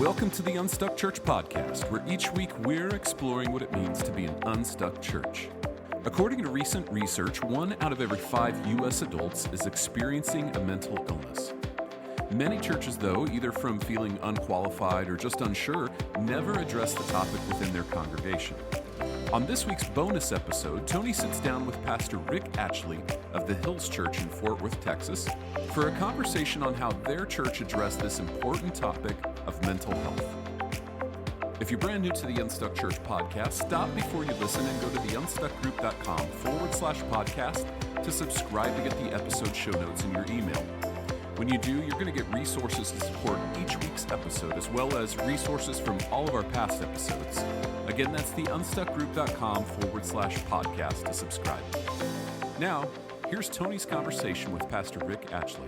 Welcome to the Unstuck Church podcast, where each week we're exploring what it means to be an unstuck church. According to recent research, 1 out of every 5 U.S. adults is experiencing a mental illness. Many churches, though, either from feeling unqualified or just unsure, never address the topic within their congregation. On this week's bonus episode, Tony sits down with Pastor Rick Atchley of the Hills Church in Fort Worth, Texas, for a conversation on how their church addressed this important topic of mental health. If you're brand new to the Unstuck Church podcast, stop before you listen and go to theunstuckgroup.com/podcast to subscribe to get the episode show notes in your email. When you do, you're going to get resources to support each week's episode, as well as resources from all of our past episodes. Again, that's theunstuckgroup.com/podcast to subscribe. Now, here's Tony's conversation with Pastor Rick Atchley.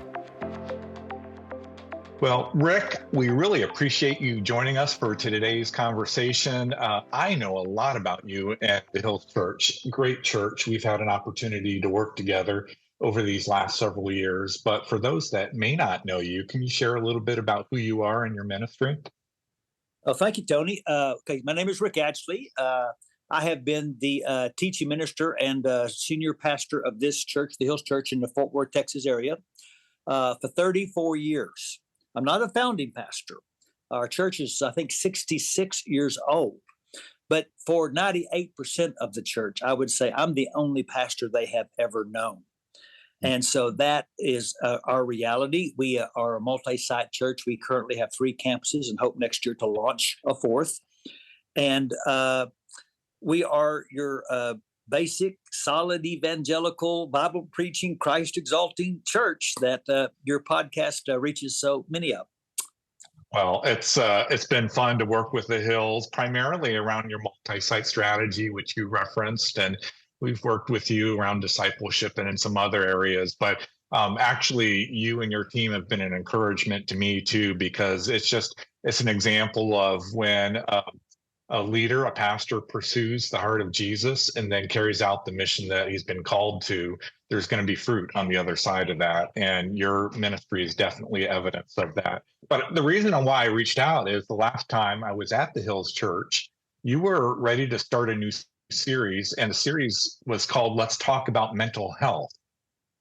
Well, Rick, we really appreciate you joining us for today's conversation. I know a lot about you at the Hills Church. Great church. We've had an opportunity to work together over these last several years. But for those that may not know you, can you share a little bit about who you are and your ministry? Thank you, Tony. My name is Rick Atchley. I have been the teaching minister and senior pastor of this church, the Hills Church in the Fort Worth, Texas area, for 34 years. I'm not a founding pastor. Our church is, I think, 66 years old. But for 98% of the church, I would say I'm the only pastor they have ever known. And so that is our reality. We are a multi-site church. We currently have 3 campuses and hope next year to launch a 4th. And we are your basic, solid, evangelical, Bible-preaching, Christ-exalting church that your podcast reaches so many of. Well, it's been fun to work with the Hills, primarily around your multi-site strategy, which you referenced, and we've worked with you around discipleship and in some other areas. But actually, you and your team have been an encouragement to me too, because it's an example of when a leader, a pastor, pursues the heart of Jesus and then carries out the mission that he's been called to. There's going to be fruit on the other side of that. And your ministry is definitely evidence of that. But the reason why I reached out is the last time I was at the Hills Church, you were ready to start a new series, and the series was called Let's Talk About Mental Health.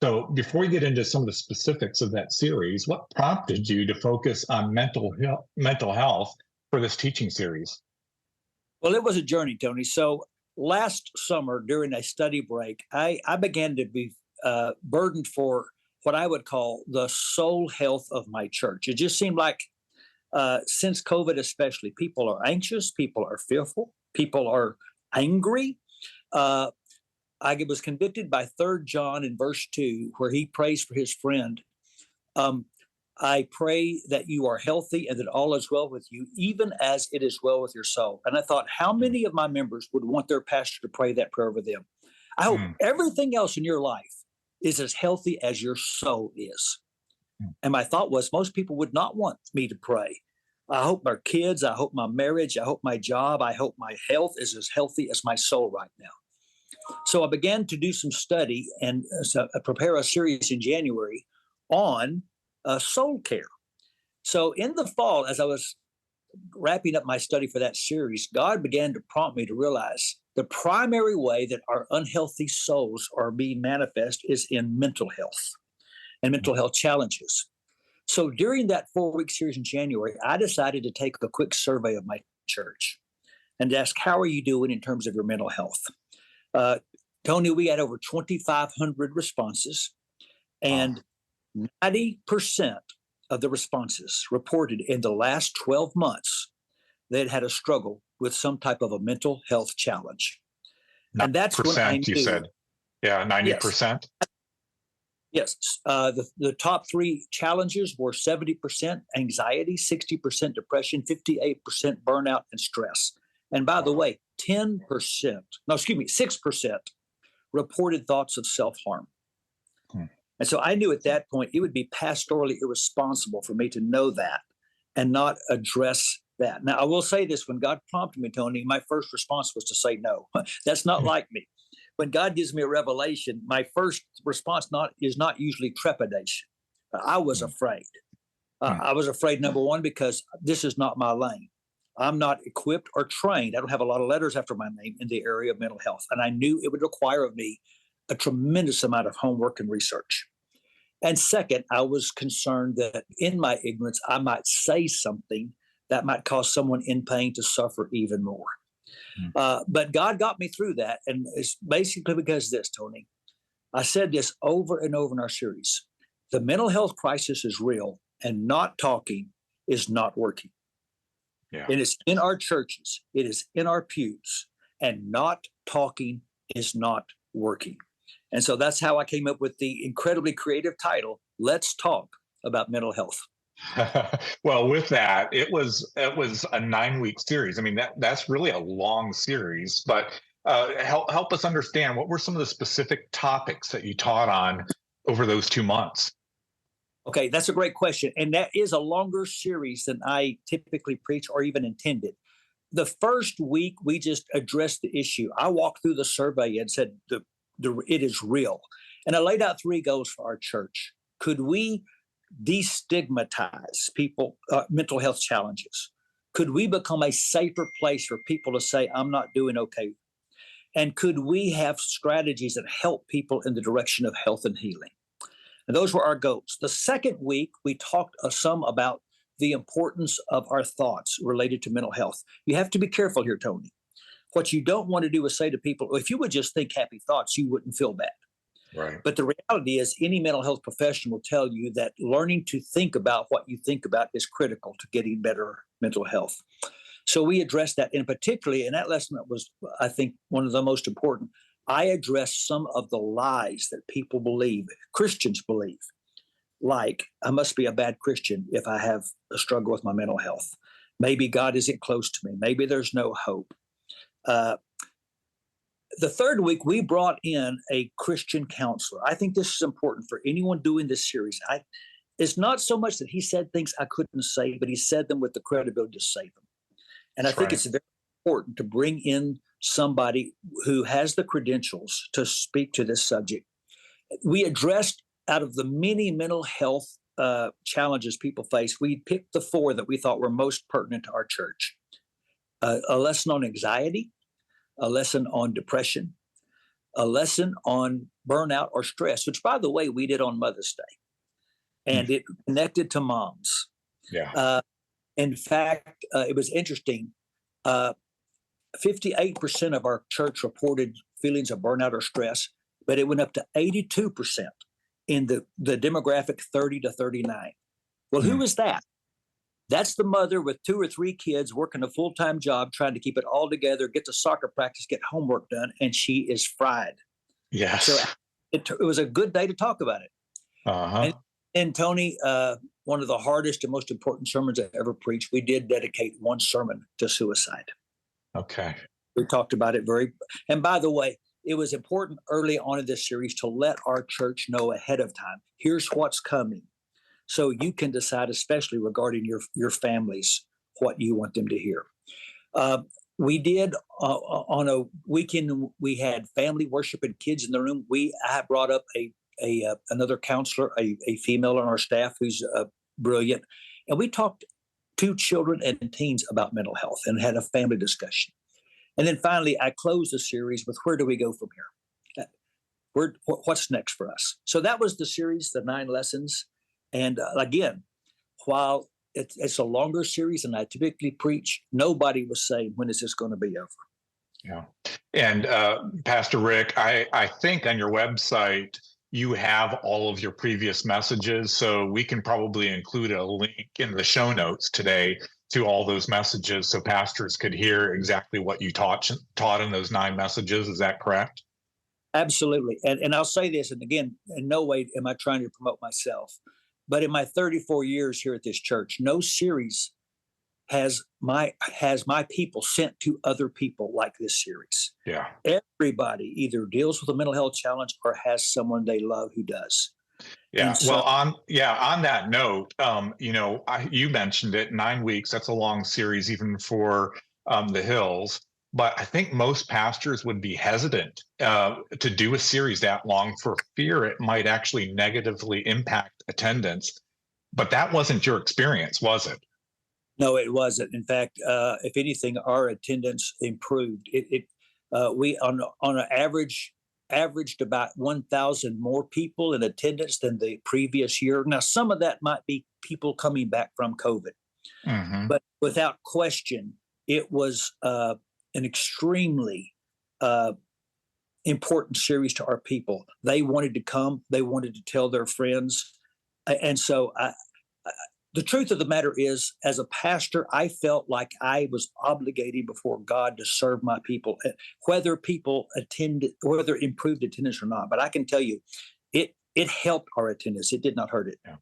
So before we get into some of the specifics of that series, what prompted you to focus on mental health for this teaching series? Well, it was a journey, Tony. So last summer during a study break, I began to be burdened for what I would call the soul health of my church. It just seemed like since COVID especially, people are anxious, people are fearful, people are angry. I was convicted by 3 John in verse 2, where he prays for his friend. I pray that you are healthy and that all is well with you, even as it is well with your soul. And I thought, how many of my members would want their pastor to pray that prayer over them? I hope everything else in your life is as healthy as your soul is. And my thought was, most people would not want me to pray. I hope my kids, I hope my marriage, I hope my job, I hope my health is as healthy as my soul right now. So I began to do some study and prepare a series in January on soul care. So in the fall, as I was wrapping up my study for that series, God began to prompt me to realize the primary way that our unhealthy souls are being manifest is in mental health and mental health challenges. So during that 4-week series in January, I decided to take a quick survey of my church and ask, how are you doing in terms of your mental health? Tony, we had over 2,500 responses, and 90% of the responses reported in the last 12 months they'd had a struggle with some type of a mental health challenge. And that's when I knew, you said. Yeah, 90%? Yes. The top 3 challenges were 70% anxiety, 60% depression, 58% burnout and stress. And by the way, 6% reported thoughts of self-harm. And so I knew at that point it would be pastorally irresponsible for me to know that and not address that. Now, I will say this, when God prompted me, Tony, my first response was to say no. That's not like me. When God gives me a revelation, my first response is not usually trepidation. I was afraid. I was afraid, number one, because this is not my lane. I'm not equipped or trained. I don't have a lot of letters after my name in the area of mental health. And I knew it would require of me a tremendous amount of homework and research. And second, I was concerned that in my ignorance, I might say something that might cause someone in pain to suffer even more. But God got me through that. And it's basically because of this, Tony. I said this over and over in our series. The mental health crisis is real, and not talking is not working. Yeah. It is in our churches. It is in our pews, and not talking is not working. And so that's how I came up with the incredibly creative title, Let's Talk About Mental Health. Well, with that, it was a 9-week series. I mean, that's really a long series, but help us understand, what were some of the specific topics that you taught on over those 2 months? Okay, that's a great question. And that is a longer series than I typically preach or even intended. The first week, we just addressed the issue. I walked through the survey and said, it is real. And I laid out 3 goals for our church. Could we destigmatize people, mental health challenges? Could we become a safer place for people to say, I'm not doing okay? And could we have strategies that help people in the direction of health and healing? And those were our goals. The second week, we talked some about the importance of our thoughts related to mental health. You have to be careful here, Tony. What you don't want to do is say to people, well, if you would just think happy thoughts, you wouldn't feel bad. Right. But the reality is, any mental health professional will tell you that learning to think about what you think about is critical to getting better mental health. So we addressed that, and particularly in that lesson that was, I think, one of the most important. I addressed some of the lies that people believe, Christians believe, like I must be a bad Christian if I have a struggle with my mental health. Maybe God isn't close to me. Maybe there's no hope. The third week, we brought in a Christian counselor. I think this is important for anyone doing this series. It's not so much that he said things I couldn't say, but he said them with the credibility to say them. And That's I think right. it's very important to bring in somebody who has the credentials to speak to this subject. We addressed, out of the many mental health challenges people face, we picked the 4 that we thought were most pertinent to our church. A lesson on anxiety, a lesson on depression, a lesson on burnout or stress, which, by the way, we did on Mother's Day. And it connected to moms. Yeah. In fact, it was interesting. 58% of our church reported feelings of burnout or stress, but it went up to 82% in the demographic 30 to 39. Well, who is that? That's the mother with 2 or 3 kids working a full-time job, trying to keep it all together, get to soccer practice, get homework done, and she is fried. Yes. So it was a good day to talk about it. Uh-huh. And Tony, one of the hardest and most important sermons I ever preached, we did dedicate one sermon to suicide. Okay. We talked about it and by the way, it was important early on in this series to let our church know ahead of time, here's what's coming. So you can decide, especially regarding your families, what you want them to hear. We did on a weekend, we had family worship and kids in the room. I brought up another counselor, a female on our staff who's brilliant. And we talked to children and teens about mental health and had a family discussion. And then finally, I closed the series with, where do we go from here? What's next for us? So that was the series, the 9 lessons. And again, while it's a longer series than I typically preach, nobody was saying, when is this going to be over? Yeah. And Pastor Rick, I think on your website, you have all of your previous messages. So we can probably include a link in the show notes today to all those messages so pastors could hear exactly what you taught in those 9 messages. Is that correct? Absolutely. And I'll say this, and again, in no way am I trying to promote myself, but in my 34 years here at this church, no series has my people sent to other people like this series. Yeah. Everybody either deals with a mental health challenge or has someone they love who does. Yeah. So, well, on that note, you mentioned it, 9 weeks. That's a long series, even for the Hills. But I think most pastors would be hesitant to do a series that long for fear it might actually negatively impact attendance. But that wasn't your experience, was it? No, it wasn't. In fact, if anything, our attendance improved. We on an averaged about 1,000 more people in attendance than the previous year. Now, some of that might be people coming back from COVID, Hmm. but without question, it was an extremely uh, important series to our people. They wanted to come. They wanted to tell their friends, and so the truth of the matter is, as a pastor, I felt like I was obligated before God to serve my people, whether people attended, whether it improved attendance or not. But I can tell you, it helped our attendance. It did not hurt it. Yeah.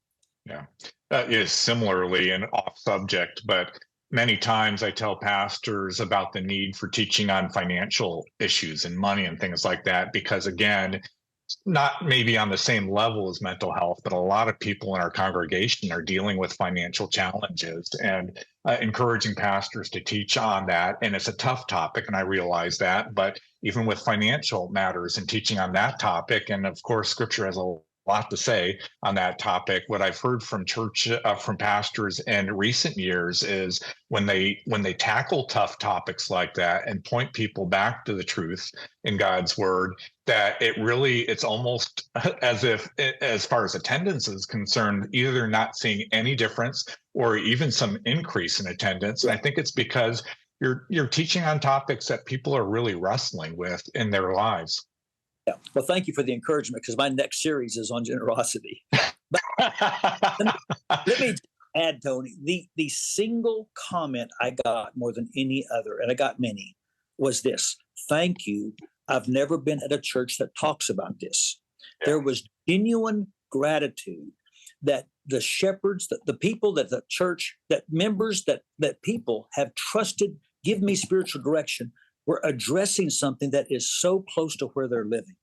Yeah. That is similarly an off subject, but many times I tell pastors about the need for teaching on financial issues and money and things like that, because again, not maybe on the same level as mental health, but a lot of people in our congregation are dealing with financial challenges, and encouraging pastors to teach on that. And it's a tough topic, and I realize that, but even with financial matters and teaching on that topic, and of course, scripture has a lot to say on that topic. What I've heard from from pastors in recent years is when they tackle tough topics like that and point people back to the truth in God's word, that it's almost as if, as far as attendance is concerned, either they're not seeing any difference or even some increase in attendance. And I think it's because you're teaching on topics that people are really wrestling with in their lives. Yeah. Well, thank you for the encouragement, because my next series is on generosity. But let me add, Tony, the single comment I got more than any other, and I got many, was this: thank you. I've never been at a church that talks about this. Yeah. There was genuine gratitude that the shepherds, that the people, that the church, that members, that people have trusted, give me spiritual direction. We're addressing something that is so close to where they're living.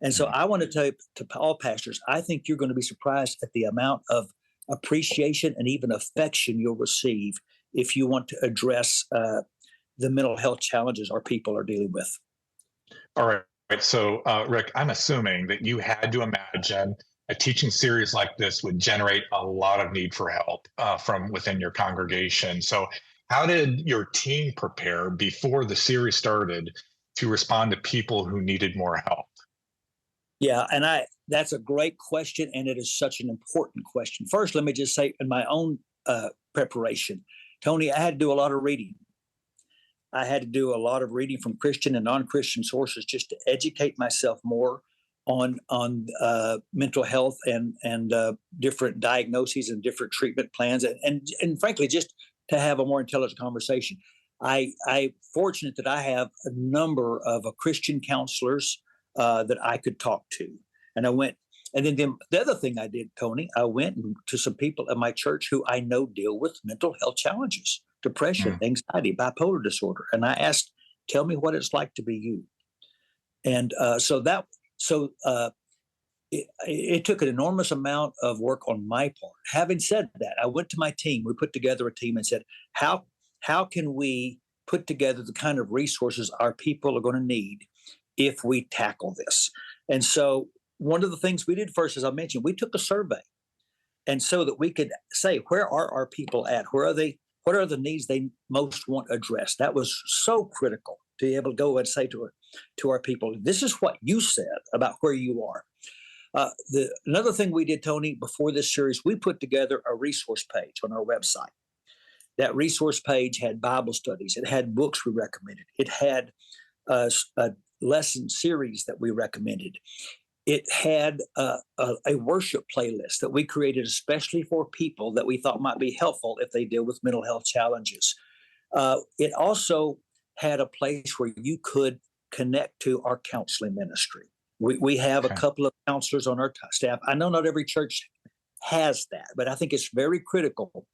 And so I want to tell you, to all pastors, I think you're going to be surprised at the amount of appreciation and even affection you'll receive if you want to address the mental health challenges our people are dealing with. All right. So, Rick, I'm assuming that you had to imagine a teaching series like this would generate a lot of need for help from within your congregation. So, how did your team prepare before the series started to respond to people who needed more help? Yeah, and that's a great question, and it is such an important question. First, let me just say, in my own preparation, Tony, I had to do a lot of reading. I had to do a lot of reading from Christian and non-Christian sources just to educate myself more on mental health and different diagnoses and different treatment plans, and frankly, just to have a more intelligent conversation. I fortunate that I have a number of Christian counselors that I could talk to, and I went. And then the other thing I did, Tony, I went to some people at my church who I know deal with mental health challenges, depression, anxiety, bipolar disorder, and I asked, "Tell me what it's like to be you." And it took an enormous amount of work on my part. Having said that, I went to my team. We put together a team and said, how can we put together the kind of resources our people are going to need if we tackle this? And so one of the things we did first, as I mentioned, we took a survey. And so that we could say, where are our people at? Where are they? What are the needs they most want addressed? That was so critical to be able to go and say to our people, this is what you said about where you are. Another thing we did, Tony, before this series, we put together a resource page on our website. That resource page had Bible studies. It had books we recommended. It had a lesson series that we recommended. It had a worship playlist that we created especially for people that we thought might be helpful if they deal with mental health challenges. It also had a place where you could connect to our counseling ministry. We have a couple of counselors on our staff. I know not every church has that, but I think it's very critical.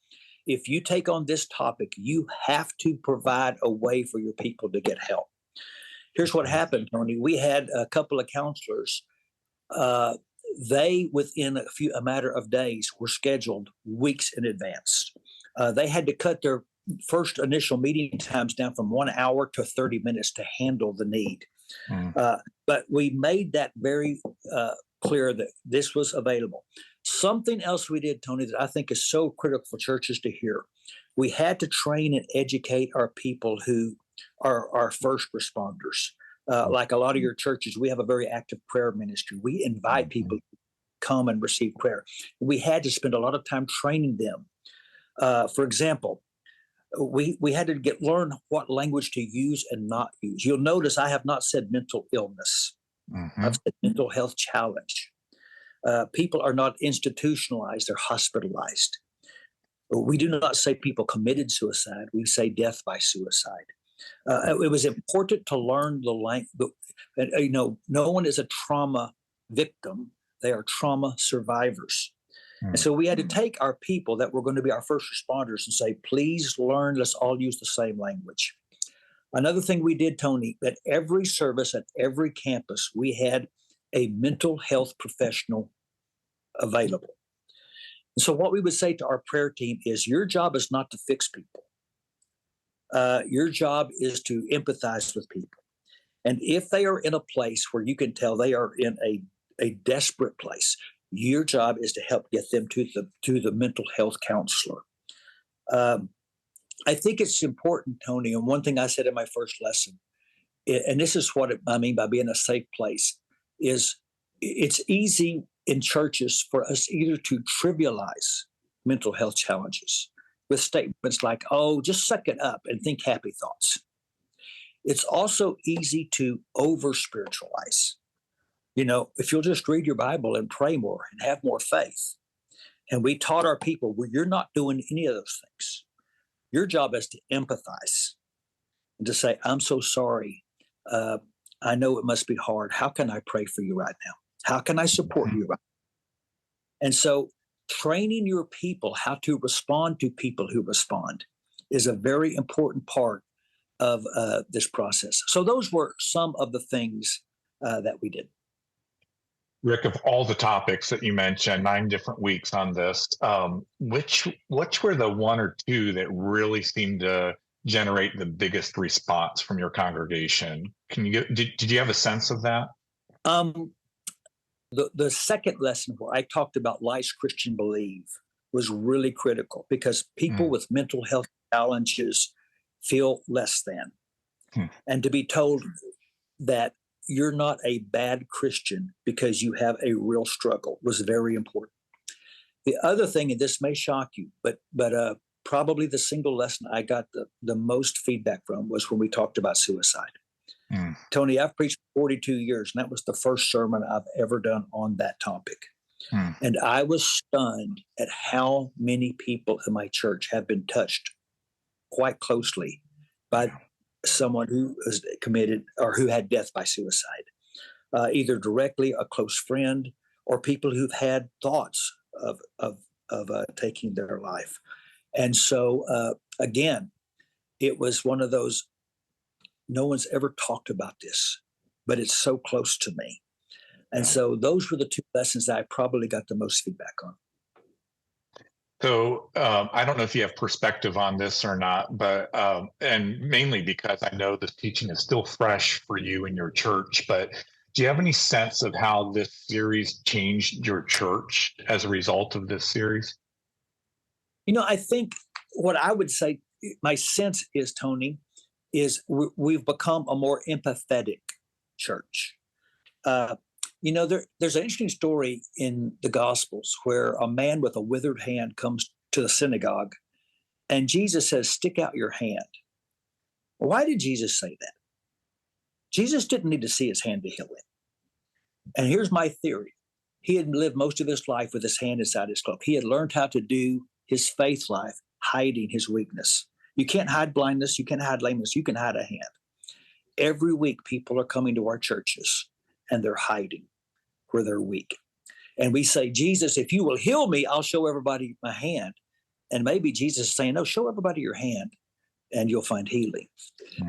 If you take on this topic, you have to provide a way for your people to get help. Here's what happened, Tony. We had a couple of counselors. They, within a matter of days, were scheduled weeks in advance. They had to cut their first initial meeting times down from 1 hour to 30 minutes to handle the need. But we made that very clear that this was available. Something else we did, Tony, that I think is so critical for churches to hear. We had to train and educate our people who are our first responders. Like a lot of your churches, we have a very active prayer ministry. We invite people to come and receive prayer. We had to spend a lot of time training them. For example, we had to learn what language to use and not use. You'll notice I have not said mental illness. I've said mental health challenge. People are not institutionalized, they're hospitalized. We do not say people committed suicide, we say death by suicide. It was important to learn the language. No one is a trauma victim, they are trauma survivors. And so we had to take our people that were going to be our first responders and say, please learn, let's all use the same language. Another thing we did, Tony, at every service, at every campus, we had a mental health professional available. And so what we would say to our prayer team is, your job is not to fix people. Your job is to empathize with people. And if they are in a place where you can tell they are in a desperate place, your job is to help get them to the mental health counselor. I think it's important, Tony, and one thing I said in my first lesson, and this is what I mean by being a safe place, is it's easy in churches for us either to trivialize mental health challenges with statements like, oh, just suck it up and think happy thoughts. It's also easy to over-spiritualize. If you'll just read your Bible and pray more and have more faith. And we taught our people, well, you're not doing any of those things. Your job is to empathize and to say, I'm so sorry. I know it must be hard. How can I pray for you right now? How can I support you right now? And so training your people how to respond to people who respond is a very important part of this process. So those were some of the things that we did. Rick, of all the topics that you mentioned, 9 different weeks on this, which were the one or two that really seemed to generate the biggest response from your congregation? Did you have a sense of that? The second lesson where I talked about lies Christian believe was really critical, because people with mental health challenges feel less than. And to be told that you're not a bad Christian because you have a real struggle was very important. The other thing, and this may shock you, but probably the single lesson I got the most feedback from was when we talked about suicide. Tony, I've preached for 42 years, and that was the first sermon I've ever done on that topic. And I was stunned at how many people in my church have been touched quite closely by someone who was committed or who had death by suicide, either directly a close friend or people who've had thoughts of taking their life. And so, again, it was one of those, no one's ever talked about this, but it's so close to me. And so those were the 2 lessons that I probably got the most feedback on. So I don't know if you have perspective on this or not, but and mainly because I know this teaching is still fresh for you and your church, but do you have any sense of how this series changed your church as a result of this series? I think what I would say, my sense is, Tony, is we've become a more empathetic church. There's an interesting story in the Gospels where a man with a withered hand comes to the synagogue, and Jesus says, stick out your hand. Why did Jesus say that? Jesus didn't need to see his hand to heal him. And here's my theory. He had lived most of his life with his hand inside his cloak. He had learned how to do his faith life, hiding his weakness. You can't hide blindness. You can't hide lameness. You can hide a hand. Every week, people are coming to our churches, and they're hiding where they're weak. And we say, Jesus, if you will heal me, I'll show everybody my hand. And maybe Jesus is saying, no, show everybody your hand, and you'll find healing.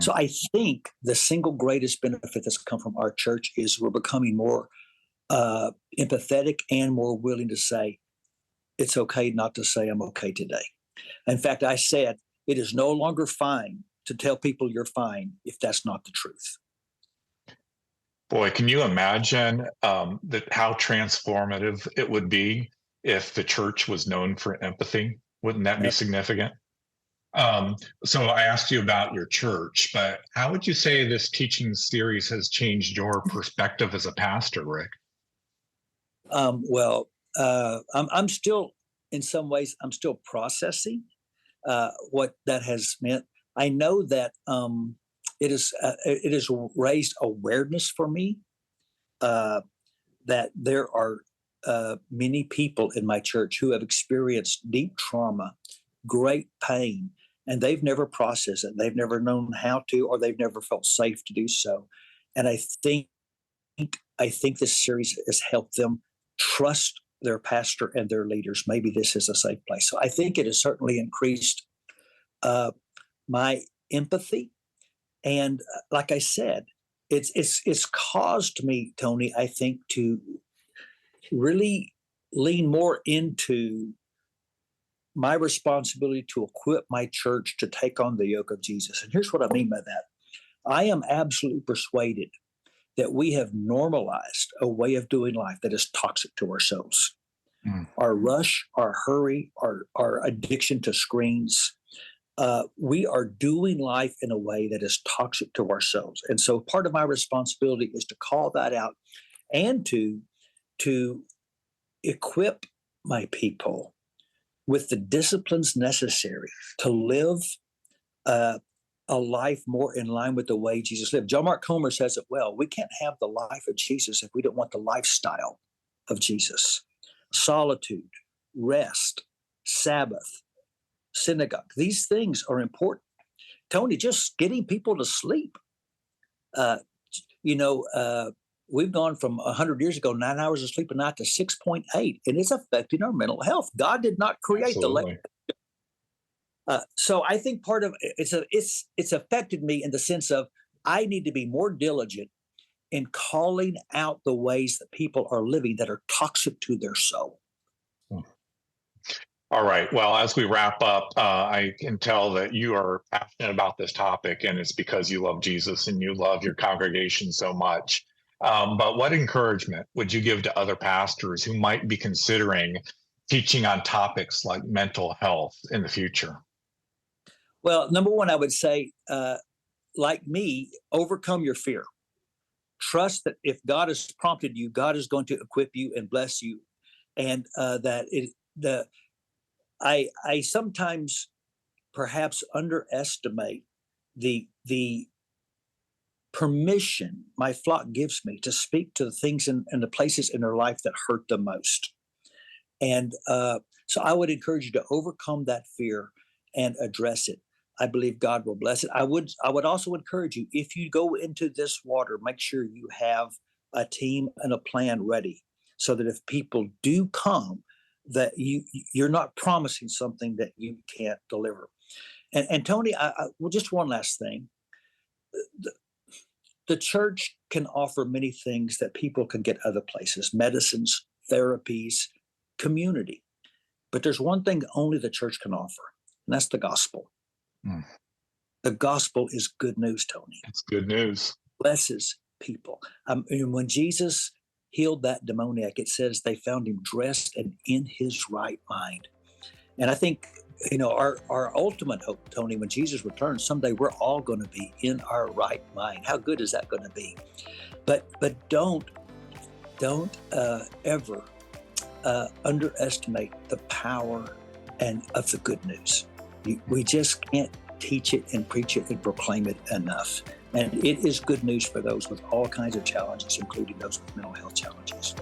So I think the single greatest benefit that's come from our church is we're becoming more empathetic and more willing to say, it's okay not to say I'm okay today. In fact, I said, it is no longer fine to tell people you're fine if that's not the truth. Boy, can you imagine how transformative it would be if the church was known for empathy? Wouldn't that be Yeah. significant? So I asked you about your church, but how would you say this teaching series has changed your perspective as a pastor, Rick? Well, I'm still, in some ways, I'm still processing what that has meant. I know that it has raised awareness for me that there are many people in my church who have experienced deep trauma, great pain, and they've never processed it. They've never known how to, or they've never felt safe to do so. And I think this series has helped them trust their pastor and their leaders. Maybe this is a safe place. So I think it has certainly increased my empathy, and like I said, it's caused me, Tony, I think, to really lean more into my responsibility to equip my church to take on the yoke of Jesus. And here's what I mean by that. I am absolutely persuaded that we have normalized a way of doing life that is toxic to our souls. Our rush, our hurry, our addiction to screens. We are doing life in a way that is toxic to our souls. And so part of my responsibility is to call that out and to equip my people with the disciplines necessary to live a life more in line with the way Jesus lived. John Mark Comer says it well. We can't have the life of Jesus if we don't want the lifestyle of Jesus. Solitude, rest, Sabbath, synagogue. These things are important. Tony, just getting people to sleep. We've gone from 100 years ago, 9 hours of sleep a night to 6.8, and it's affecting our mental health. God did not create Absolutely. so I think part of it's affected me in the sense of I need to be more diligent in calling out the ways that people are living that are toxic to their soul. All right. Well, as we wrap up, I can tell that you are passionate about this topic, and it's because you love Jesus and you love your congregation so much. But what encouragement would you give to other pastors who might be considering teaching on topics like mental health in the future? Well, number one, I would say, like me, overcome your fear. Trust that if God has prompted you, God is going to equip you and bless you, and I sometimes perhaps underestimate the permission my flock gives me to speak to the things and the places in their life that hurt the most. And so I would encourage you to overcome that fear and address it. I believe God will bless it. I would also encourage you, if you go into this water, make sure you have a team and a plan ready so that if people do come, that you're not promising something that you can't deliver. And Tony, well, just one last thing. The church can offer many things that people can get other places: medicines, therapies, community. But there's one thing only the church can offer, and that's the gospel. The gospel is good news, Tony. It's good news. Blesses people. And when Jesus healed that demoniac, it says they found him dressed and in his right mind. And I think, our ultimate hope, Tony, when Jesus returns, someday we're all going to be in our right mind. How good is that going to be? But don't ever underestimate the power of the good news. We just can't teach it and preach it and proclaim it enough. And it is good news for those with all kinds of challenges, including those with mental health challenges.